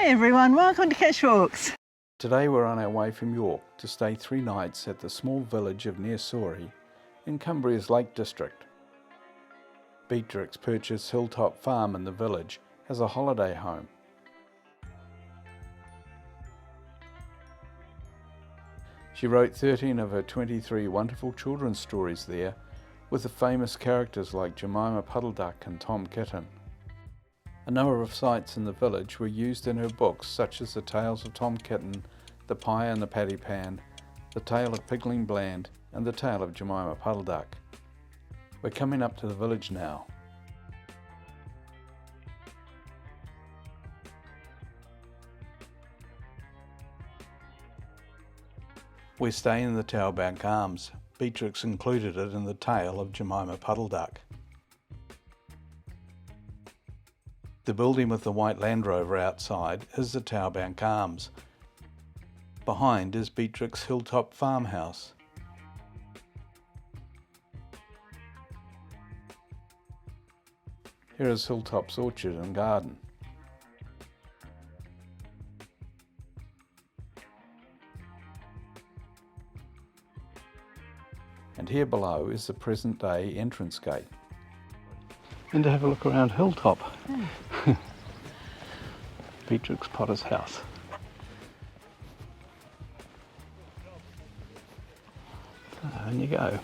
Hi everyone, welcome to Cash Walks. Today we're on our way from York to stay 3 nights at the small village of Near Sawery in Cumbria's Lake District. Beatrix purchased Hilltop Farm in the village as a holiday home. She wrote 13 of her 23 wonderful children's stories there, with the famous characters like Jemima Puddle Duck and Tom Kitten. A number of sites in the village were used in her books, such as the Tales of Tom Kitten, The Pie and the Paddy Pan, The Tale of Pigling Bland, and The Tale of Jemima Puddle Duck. We're coming up to the village now. We're staying in the Towerbank Arms. Beatrix included it in the Tale of Jemima Puddle Duck. The building with the white Land Rover outside is the Towerbank Arms. Behind is Beatrix Hilltop Farmhouse. Here is Hilltop's orchard and garden. And here below is the present day entrance gate. And to have a look around Hilltop. Beatrix Potter's house. So, in you go.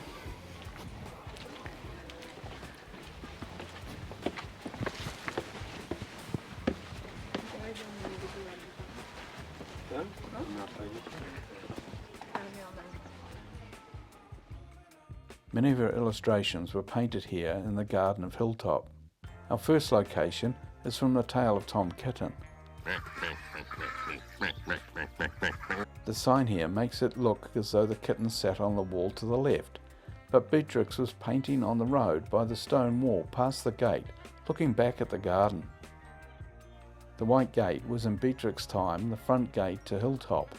Many of her illustrations were painted here in the garden of Hilltop. Our first location is from the Tale of Tom Kitten. The sign here makes it look as though the kitten sat on the wall to the left, but Beatrix was painting on the road by the stone wall past the gate, looking back at the garden. The white gate was in Beatrix's time the front gate to Hilltop.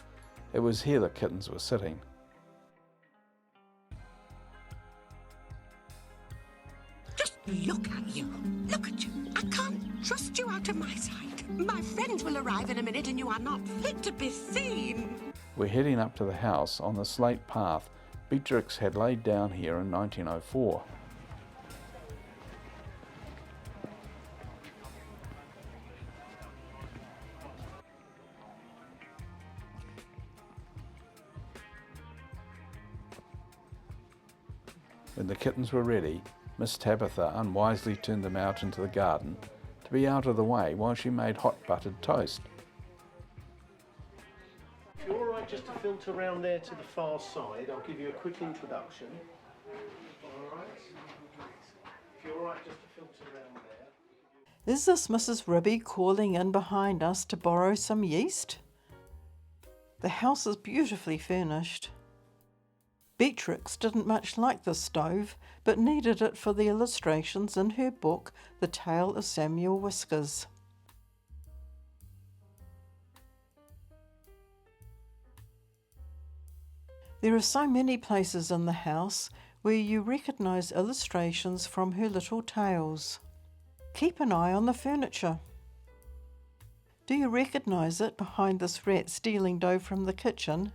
It was here the kittens were sitting. Look at you. Look at you. I can't trust you out of my sight. My friends will arrive in a minute and you are not fit to be seen. We're heading up to the house on the slate path Beatrix had laid down here in 1904. When the kittens were ready, Miss Tabitha unwisely turned them out into the garden to be out of the way while she made hot buttered toast. If you're alright just to filter around there to the far side, I'll give you a quick introduction. Alright? If you're alright just to filter around there. Is this Mrs. Ribby calling in behind us to borrow some yeast? The house is beautifully furnished. Beatrix didn't much like the stove, but needed it for the illustrations in her book, The Tale of Samuel Whiskers. There are so many places in the house where you recognise illustrations from her little tales. Keep an eye on the furniture. Do you recognise it behind this rat stealing dough from the kitchen?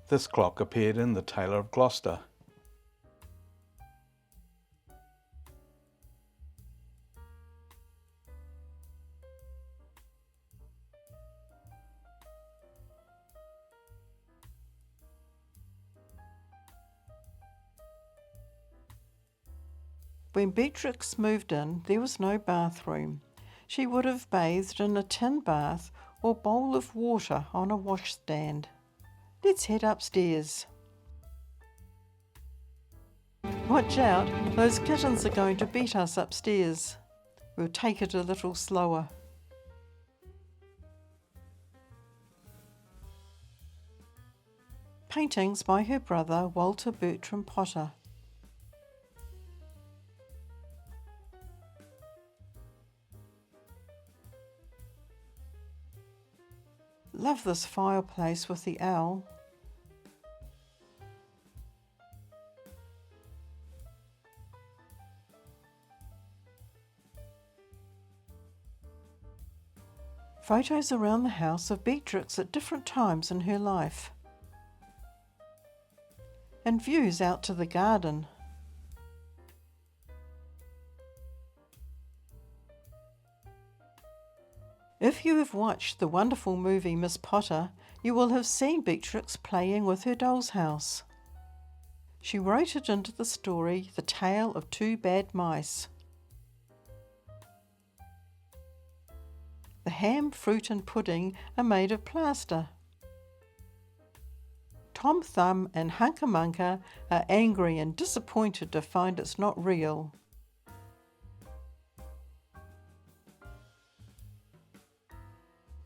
This clock appeared in The Tailor of Gloucester. When Beatrix moved in, there was no bathroom. She would have bathed in a tin bath or bowl of water on a washstand. Let's head upstairs. Watch out, those kittens are going to beat us upstairs. We'll take it a little slower. Paintings by her brother Walter Bertram Potter. Love this fireplace with the owl. Photos around the house of Beatrix at different times in her life. And views out to the garden. If you have watched the wonderful movie Miss Potter, you will have seen Beatrix playing with her doll's house. She wrote it into the story The Tale of Two Bad Mice. The ham, fruit and pudding are made of plaster. Tom Thumb and Hunka Munka are angry and disappointed to find it's not real.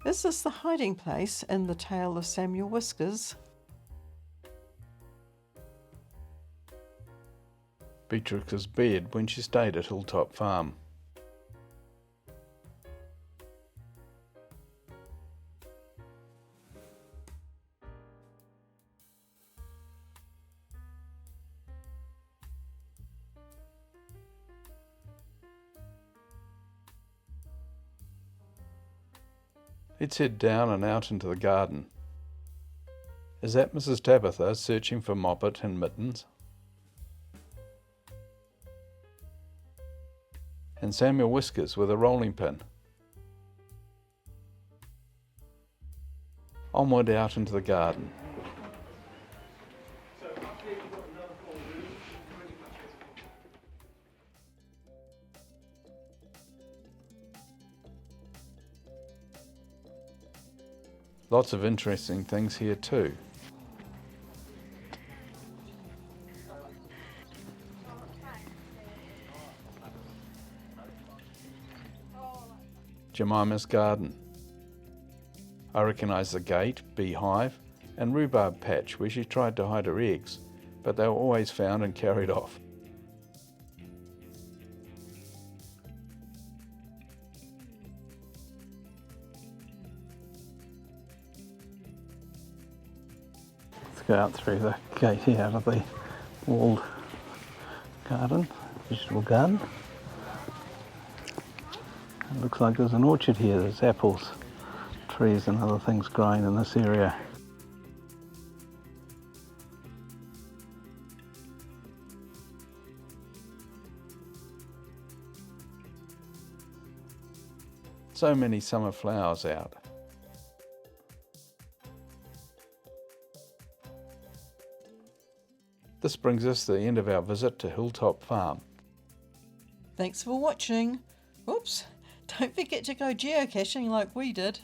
Is this the hiding place in the tale of Samuel Whiskers? Beatrix's bed when she stayed at Hilltop Farm. Let's head down and out into the garden. Is that Mrs. Tabitha searching for Moppet and Mittens? And Samuel Whiskers with a rolling pin. Onward out into the garden. Lots of interesting things here too. Jemima's garden. I recognise the gate, beehive and rhubarb patch where she tried to hide her eggs, but they were always found and carried off. Let's go out through the gate here out of the walled garden, vegetable garden. It looks like there's an orchard here. There's apples, trees and other things growing in this area. So many summer flowers out. This brings us to the end of our visit to Hilltop Farm. Thanks for watching. Oops, don't forget to go geocaching like we did.